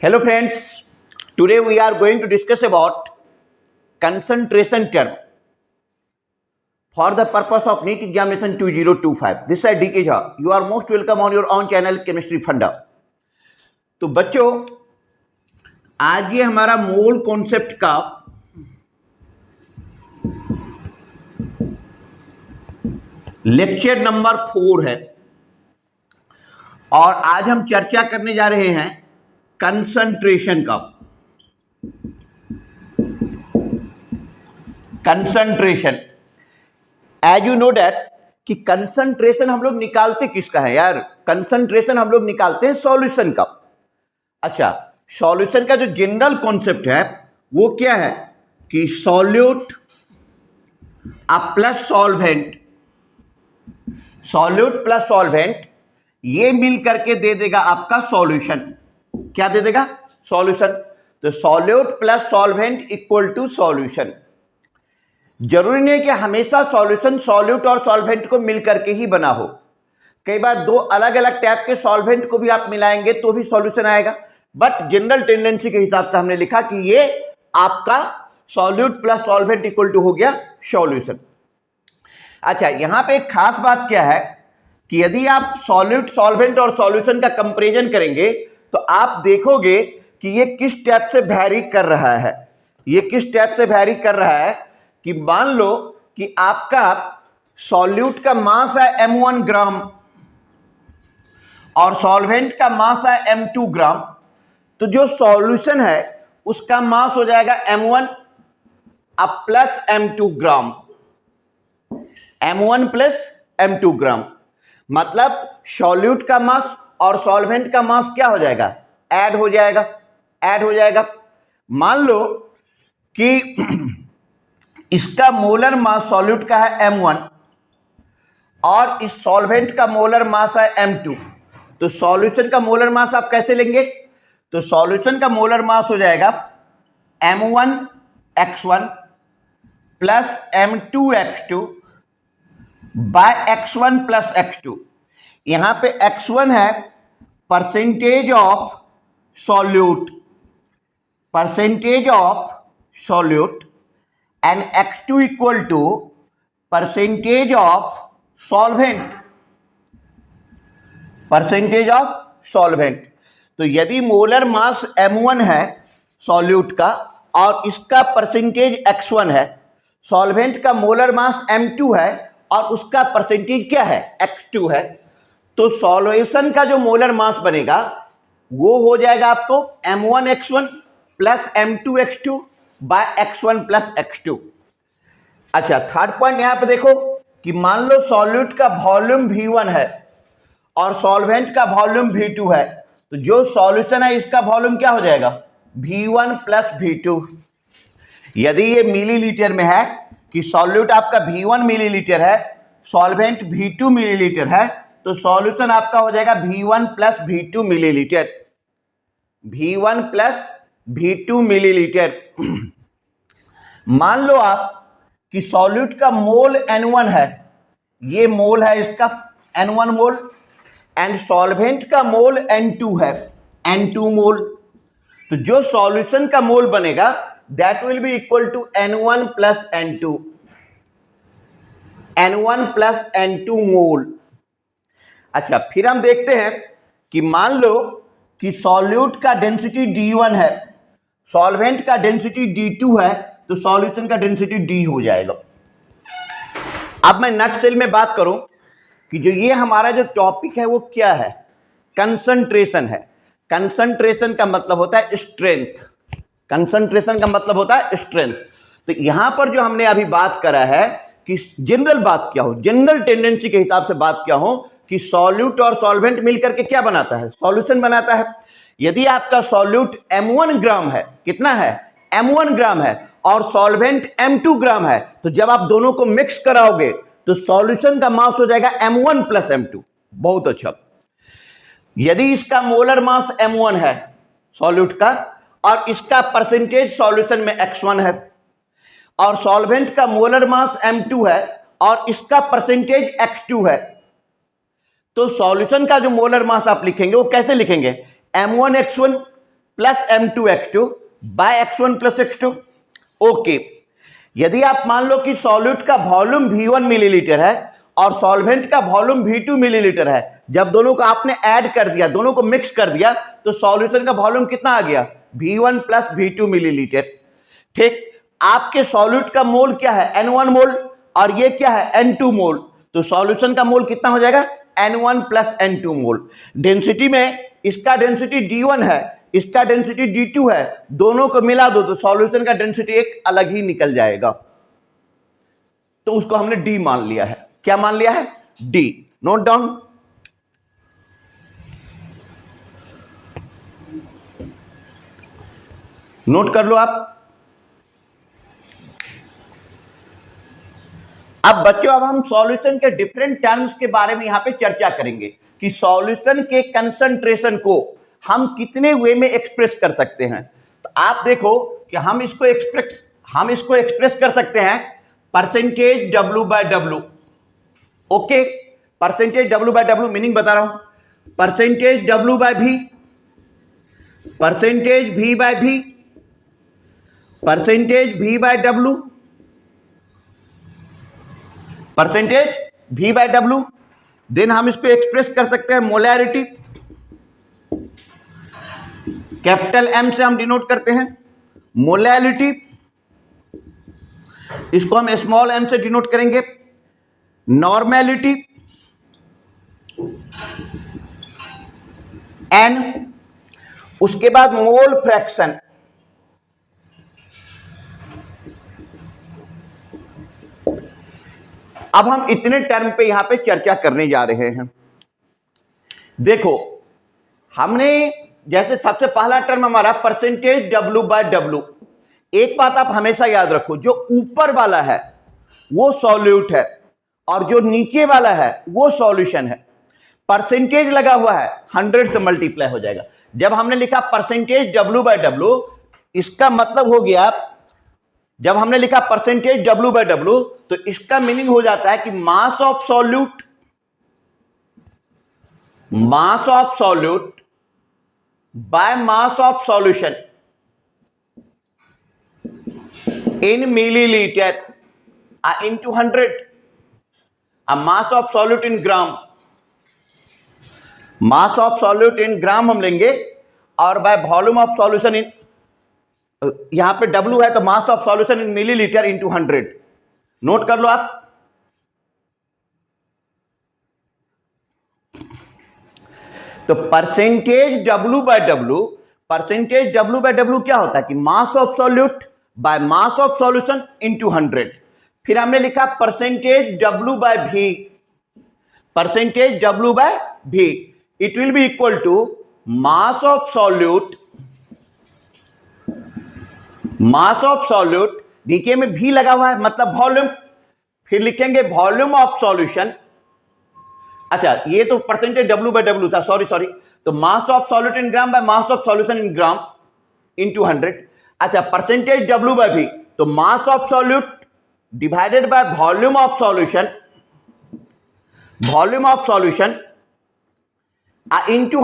Hello friends, today we are going to discuss about concentration term for the purpose of NEET examination 2025. This is DK Jha. You are most welcome on your own channel Chemistry Funda. तो बच्चों आज ये हमारा mole concept का lecture number 4 है और आज हम चर्चा करने जा रहे हैं कंसंट्रेशन का। Concentration, as you know that कि कंसंट्रेशन हम लोग निकालते किसका है यार? कंसंट्रेशन हम लोग निकालते हैं सॉल्यूशन का। अच्छा, सॉल्यूशन का जो जनरल कॉन्सेप्ट है वो क्या है कि solute plus solvent, solute plus solvent ये मिल करके दे देगा आपका सॉल्यूशन। क्या दे देगा? सॉल्यूशन। तो solute plus solvent equal to solution. जरूरी नहीं कि हमेशा सॉल्यूशन सॉल्यूट और सॉल्वेंट को मिल करके ही बना हो। कई बार दो अलग अलग टाइप के सॉल्वेंट को भी आप मिलाएंगे तो भी सॉल्यूशन आएगा, बट जनरल टेंडेंसी के हिसाब से हमने लिखा कि ये आपका solute plus solvent equal to हो गया सॉल्यूशन। अच्छा, यहां पे एक खास बात क्या है कि यदि आप सॉल्यूट, सॉल्वेंट और सॉल्यूशन का कंपैरिजन करेंगे तो आप देखोगे कि ये किस टाइप से वैरी कर रहा है। ये किस टाइप से वैरी कर रहा है कि मान लो कि आपका सॉल्यूट का मास है m1 ग्राम और सॉल्वेंट का मास है m2 ग्राम, तो जो सॉल्यूशन है उसका मास हो जाएगा m1 अब प्लस m2 ग्राम, m1 प्लस m2 ग्राम। मतलब सॉल्यूट का मास और सॉल्वेंट का मास क्या हो जाएगा? ऐड हो जाएगा, ऐड हो जाएगा। मान लो कि इसका मोलर मास सॉल्यूट का है m1 और इस सॉल्वेंट का मोलर मास है m2, तो सॉल्यूशन का मोलर मास आप कैसे लेंगे? तो सॉल्यूशन का मोलर मास हो जाएगा m1x1 plus m2x2 bye x1 plus x2। यहां पे x1 है percentage of solute, percentage of solute, and x2 equal to percentage of solvent, percentage of solvent. तो यदि मोलर मास m1 है सॉल्यूट का और इसका परसेंटेज x1 है, सॉल्वेंट का मोलर मास m2 है और उसका परसेंटेज क्या है? x2 है, तो सॉल्यूशन का जो मोलर मास बनेगा वो हो जाएगा आपको m1x1 plus m2x2 bye x1 plus x2। अच्छा, थर्ड पॉइंट यहां पे देखो कि मान लो सॉल्यूट का वॉल्यूम V1 है और सॉल्वेंट का वॉल्यूम V2 है, तो जो सॉल्यूशन है इसका वॉल्यूम क्या हो जाएगा? V1 plus V2। यदि ये मिलीलीटर में है कि सॉल्यूट आपका V1 मिलीलीटर है, सॉल्वेंट V2 मिलीलीटर है, तो सॉल्यूशन आपका हो जाएगा V1 plus V2 millilitre, V1 plus V2 millilitre. मान लो आप कि सॉल्यूट का मोल N1 है, ये मोल है इसका N1 मोल, एंड सॉल्वेंट का मोल N2 है, N2 मोल। तो जो सॉल्यूशन का मोल बनेगा that will be equal to N1 plus N2, N1 plus N2 mole. अच्छा, फिर हम देखते हैं कि मान लो कि सॉल्यूट का डेंसिटी D1 है, सॉल्वेंट का डेंसिटी D2 है, तो सॉल्यूशन का डेंसिटी D हो जाएगा। अब मैं नटसेल में बात करूं कि जो ये हमारा जो टॉपिक है वो क्या है? कंसंट्रेशन है। कंसंट्रेशन का मतलब होता है स्ट्रेंथ, कंसंट्रेशन का मतलब होता है स्ट्रेंथ। तो यहां पर जो हमने अभी बात करा है कि जनरल बात क्या हो, जनरल टेंडेंसी के हिसाब से बात क्या हो कि सॉल्यूट और सॉल्वेंट मिलकर के क्या बनाता है? सॉल्यूशन बनाता है। यदि आपका सॉल्यूट m1 ग्राम है, कितना है? m1 ग्राम है, और सॉल्वेंट m2 ग्राम है, तो जब आप दोनों को मिक्स कराओगे तो सॉल्यूशन का मास हो जाएगा m1 प्लस m2। बहुत अच्छा। यदि इसका मोलर मास m1 है सॉल्यूट का और इसका परसेंटेज सॉल्यूशन में x1 है, और सॉल्वेंट का मोलर मास m2 है और इसका परसेंटेज x2 है, तो सॉल्यूशन का जो मोलर मास आप लिखेंगे वो कैसे लिखेंगे? m1x1 plus m2x2 bye x1 plus x2। Okay, यदि आप मान लो कि सॉल्यूट का वॉल्यूम V1 मिलीलीटर है और सॉल्वेंट का वॉल्यूम V2 मिलीलीटर है, जब दोनों को आपने ऐड कर दिया, दोनों को मिक्स कर दिया, तो सॉल्यूशन का वॉल्यूम कितना आ गया? V1 plus V2 millilitre. ठीक, आपके सॉल्यूट का मोल क्या है? N1 मोल, और ये क्या है? N2 मोल। तो सॉल्यूशन का मोल कितना हो जाएगा? N1 प्लस N2 मोल। डेंसिटी में इसका डेंसिटी D1 है, इसका डेंसिटी D2 है, दोनों को मिला दो तो सॉल्यूशन का डेंसिटी एक अलग ही निकल जाएगा। तो उसको हमने D मान लिया है। क्या मान लिया है? D। Note down. नोट कर लो आप। अब बच्चों, अब हम सॉल्यूशन के डिफरेंट टर्म्स के बारे में यहां पे चर्चा करेंगे कि सॉल्यूशन के कंसंट्रेशन को हम कितने वे में एक्सप्रेस कर सकते हैं। तो आप देखो कि हम इसको एक्सप्रेस कर सकते हैं percentage W/W। Okay, percentage W/W meaning बता रहा हूं, percentage W/V, percentage V/V, percentage V/W, percentage V/W। Then हम इसको एक्सप्रेस कर सकते हैं मोलैरिटी, कैपिटल M से हम डिनोट करते हैं मोलैलिटी, इसको हम स्मॉल m से डिनोट करेंगे नॉर्मेलिटी, N। उसके बाद मोल फ्रैक्शन, अब हम इतने टर्म पे यहां पे चर्चा करने जा रहे हैं। देखो, हमने जैसे सबसे पहला टर्म हमारा परसेंटेज W/W। एक बात आप हमेशा याद रखो, जो ऊपर वाला है वो सॉल्यूट है और जो नीचे वाला है वो सॉल्यूशन है। परसेंटेज लगा हुआ है, 100 से मल्टीप्लाई हो जाएगा। जब हमने लिखा परसेंटेज W/W, इसका मतलब हो गया, जब हमने लिखा परसेंटेज W/W तो इसका मीनिंग हो जाता है कि mass of solute, mass of solute by mass of solution in millilitre into 100, a mass of solute in gram, mass of solute in gram हम लेंगे, और by volume of solution in, यहां पे W है तो mass of solution in milliliter into 100। Note कर लो आप। तो परसेंटेज W/W, परसेंटेज W/W क्या होता है कि mass of solute by mass of solution into 100। फिर हमने लिखा percentage W/V, percentage W/V, it will be equal to mass of solute, mass of solute, नीचे में भी लगा हुआ है मतलब वॉल्यूम, फिर लिखेंगे वॉल्यूम ऑफ सॉल्यूशन। अच्छा, ये तो परसेंटेज W/W था, सॉरी। तो mass of solute in gram by mass of solution in gram into 100। अच्छा, परसेंटेज W/V, तो mass of solute divided bye volume of solution, volume of solution into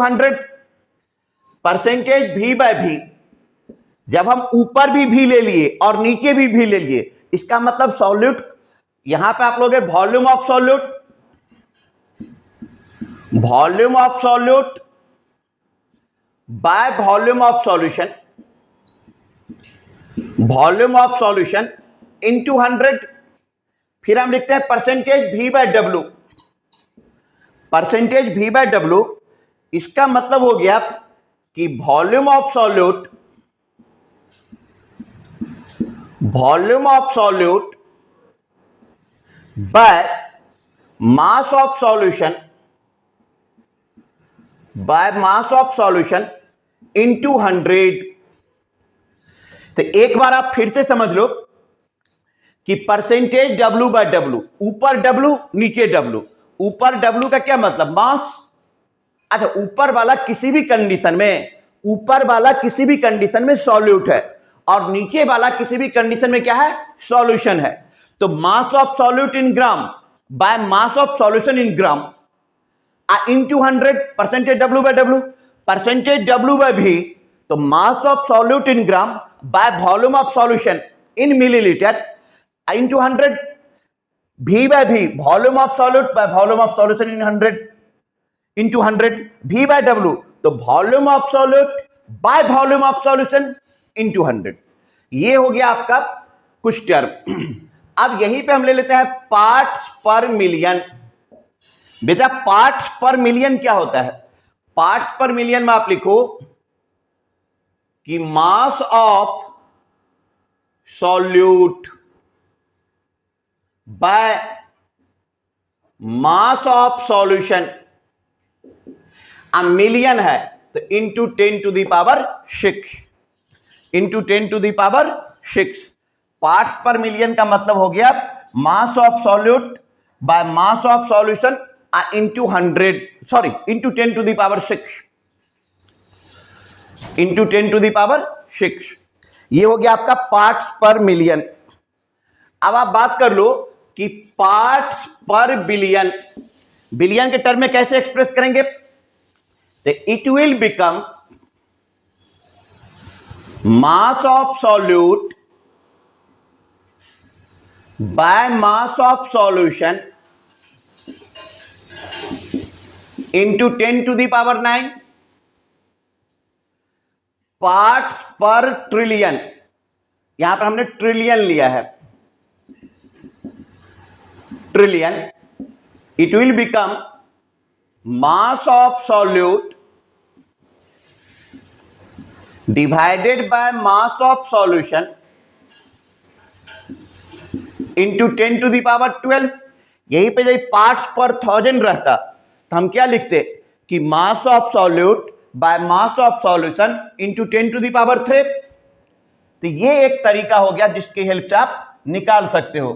100 percentage V/V। जब हम ऊपर भी V ले लिए और नीचे भी V ले लिए, इसका मतलब सॉल्यूट, यहां पे आप लोग volume of solute, volume of solute by volume of solution, volume of solution into 100। फिर हम लिखते हैं परसेंटेज V/W, परसेंटेज V/W, इसका मतलब हो गया कि volume of solute, volume of solute by mass of solution, bye mass of solution into 100। तो एक बार आप फिर से समझ लो कि परसेंटेज W/W, ऊपर W नीचे W, ऊपर W का क्या मतलब? मास। अच्छा, ऊपर वाला किसी भी कंडीशन में, ऊपर वाला किसी भी कंडीशन में सॉल्यूट है और नीचे वाला किसी भी कंडीशन में क्या है? सॉल्यूशन है। तो mass of solute in gram by mass of solution in gram, into 100 percentage W by W, percentage W by V, तो mass of solute in gram by volume of solution in millilitre into 100, V by V, volume of solute by volume of solution in 100 into 100, V by W, तो volume of solute by volume of solution into 100। ये हो गया आपका कुछ term. अब यहीं पे हम ले लेते हैं पार्ट्स पर मिलियन। बेटा पार्ट्स पर मिलियन क्या होता है? पार्ट्स पर मिलियन में आप लिखो कि mass of solute by mass of solution, million है तो into 10 to the power 6, into 10 to the power 6। Parts per million का मतलब हो गया mass of solute by mass of solution into 100, sorry into 10 to the power 6, into 10 to the power 6। ये हो गया आपका पार्ट्स पर मिलियन। अब आप बात कर लो कि पार्ट्स पर बिलियन, बिलियन के टर्म में कैसे एक्सप्रेस करेंगे? तो it will become mass of solute by mass of solution into 10 to the power 9 parts per trillion. यहां पर हमने ट्रिलियन लिया है, trillion. It will become mass of solute divided by mass of solution into 10 to the power 12। यहीं पे जब parts पर 1000 रहता तो हम क्या लिखते कि mass of solute by mass of solution into 10 to the power 3। तो ये एक तरीका हो गया जिसकी हेल्प से आप निकाल सकते हो।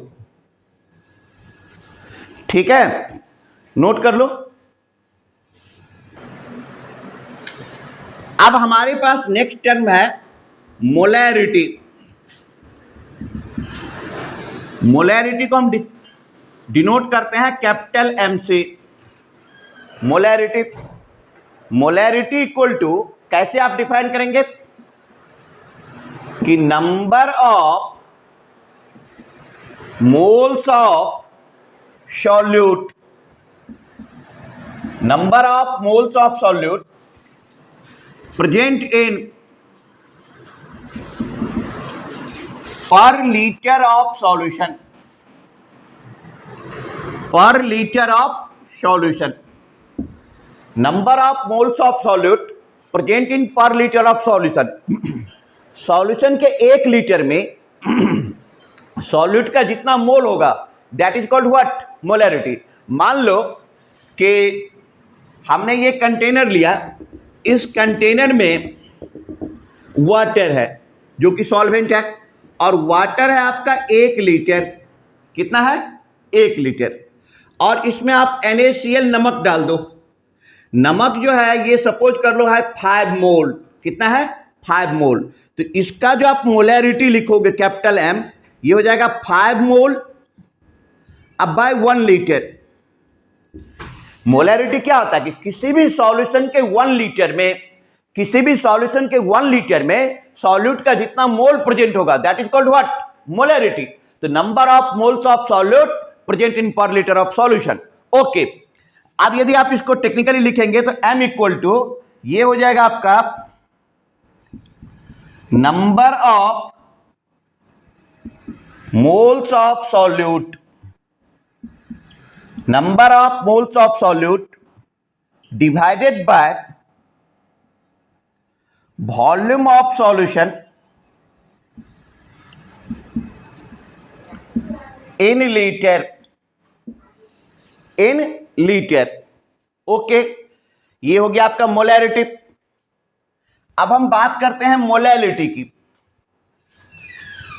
ठीक है, नोट कर लो। अब हमारे पास नेक्स्ट टर्म है मोलैरिटी। मोलैरिटी को हम डिनोट करते हैं कैपिटल M से। मोलैरिटी, मोलैरिटी इक्वल टू कैसे आप डिफाइन करेंगे कि number of moles of solute, number of moles of solute present in per litre of solution, पर litre of solution, number of moles of solute present in per litre of solution. Solution के 1 litre में solute का जितना मोल होगा that is called what? Molarity. मान लो कि हमने ये कंटेनर लिया, इस कंटेनर में वाटर है जो कि सॉल्वेंट है, और वाटर है आपका 1 लीटर। कितना है? 1 लीटर। और इसमें आप NaCl नमक डाल दो। नमक जो है ये सपोज कर लो है 5 मोल। कितना है? 5 मोल। तो इसका जो आप मोलैरिटी लिखोगे कैपिटल M, ये हो जाएगा 5 मोल अब बाय 1 लीटर। मोलैरिटी क्या होता है कि किसी भी सॉल्यूशन के 1 लीटर में, किसी भी सॉल्यूशन के 1 लीटर में सॉल्यूट का जितना मोल प्रेजेंट होगा that is called what? Molarity. तो number of moles of solute present in per litre of solution. Okay, अब यदि आप इसको टेक्निकली लिखेंगे तो M इक्वल टू ये हो जाएगा आपका number of moles of solute, number of moles of solute divided bye volume of solution in litre, in litre. Okay, ये हो गया आपका मोलैरिटी। अब हम बात करते हैं मोलैलिटी की।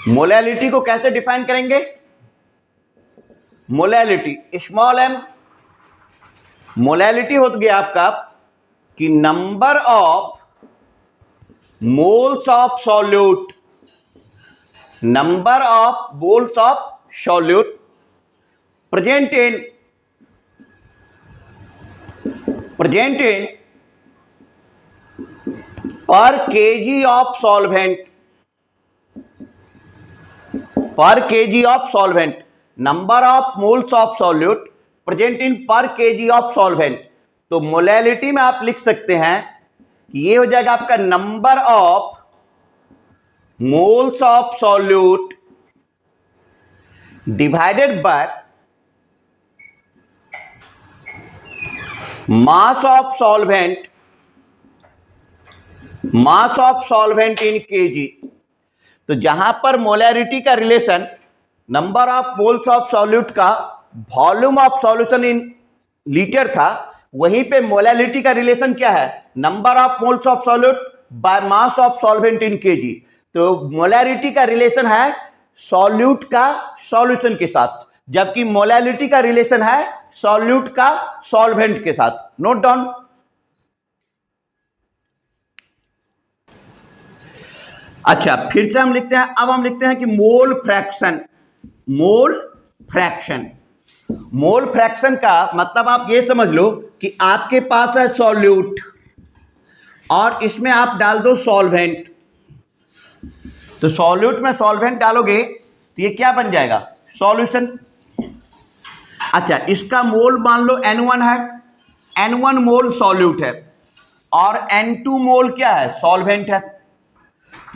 मोलैलिटी को कैसे डिफाइन करेंगे? मोलैलिटी स्मॉल m, मोलैलिटी हो गया आपका कि number of moles of solute, number of moles of solute present in present in पर केजी ऑफ सॉल्वेंट, पर KG of solvent, number of moles of solute present in पर KG of solvent. तो molality में आप लिख सकते हैं कि ये हो जाएगा आपका number of moles of solute divided by mass of solvent, mass of solvent in kg. तो जहां पर मोलैरिटी का relation number of moles of solute का volume of solution in litre था, वहीं पे मोलैलिटी का रिलेशन क्या है, number of moles of solute by mass of solvent in kg. तो मोलैरिटी का रिलेशन है सॉल्यूट का सॉल्यूशन के साथ, जबकि मोलैलिटी का रिलेशन है सॉल्यूट का सॉल्वेंट के साथ। Note down. अच्छा, फिर से हम लिखते हैं, अब हम लिखते हैं कि mole fraction. Mole fraction, mole fraction का मतलब आप ये समझ लो कि आपके पास है सॉल्यूट और इसमें आप डाल दो सॉल्वेंट। तो सॉल्यूट में सॉल्वेंट डालोगे तो ये क्या बन जाएगा, सॉल्यूशन। अच्छा, इसका मोल मान लो N1 है, N1 मोल सॉल्यूट है और N2 मोल क्या है, सॉल्वेंट है।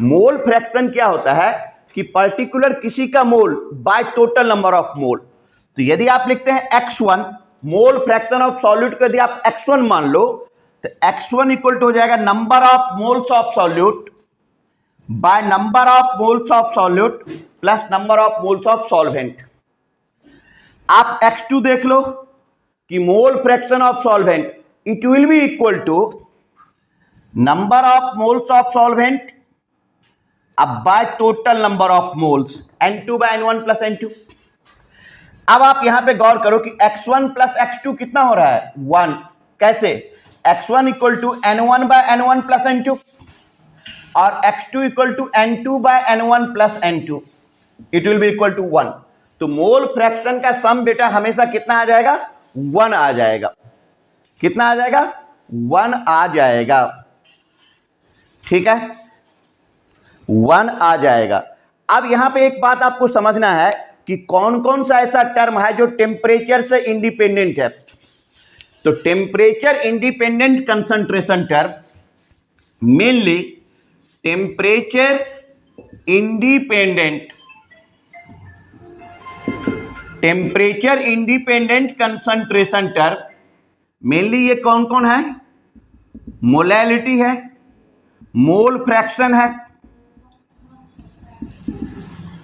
मोल फ्रैक्शन क्या होता है कि पर्टिकुलर किसी का mole by total number of mole. तो यदि आप लिखते हैं x1 mole fraction of solute को यदि आप x1 मान लो तो x1 इक्वल टू हो जाएगा number of moles of solute by number of moles of solute plus number of moles of solvent. आप x2 देख लो कि mole fraction of solvent it will be equal to number of moles of solvent अब by total number of moles N2 by N1 plus N2। अब आप यहां पे गौर करो कि x1 प्लस x2 कितना हो रहा है, 1। कैसे, x1 equal to N1 bye N1 plus N2 और x2 equal to N2 by N1 plus N2, it will be equal to 1। तो मोल फ्रैक्शन का सम बेटा हमेशा कितना आ जाएगा, 1 आ जाएगा। कितना आ जाएगा, 1 आ जाएगा। ठीक है, 1 आ जाएगा। अब यहां पे एक बात आपको समझना है कि कौन कौन सा ऐसा टर्म है जो टेम्परेचर से इंडिपेंडेंट है। तो temperature independent concentration term mainly temperature independent, temperature independent concentration term mainly ये कौन कौन है, मोलैलिटी है, मोल फ्रैक्शन है,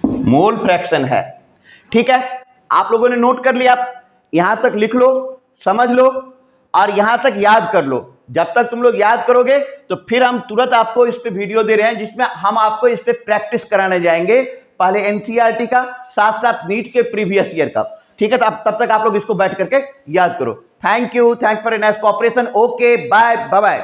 मोल फ्रैक्शन है। ठीक है, आप लोगों ने नोट कर लिया, यहां तक लिख लो, समझ लो और यहां तक याद कर लो। जब तक तुम लोग याद करोगे तो फिर हम तुरंत आपको इस पे वीडियो दे रहे हैं जिसमें हम आपको इस पे प्रैक्टिस कराने जाएंगे, पहले एनसीईआरटी का साथ साथ नीट के प्रीवियस ईयर का। ठीक है, तो तब तक आप लोग इसको बैठ करके याद करो। Thank you, thanks for nice cooperation. Okay, bye bye.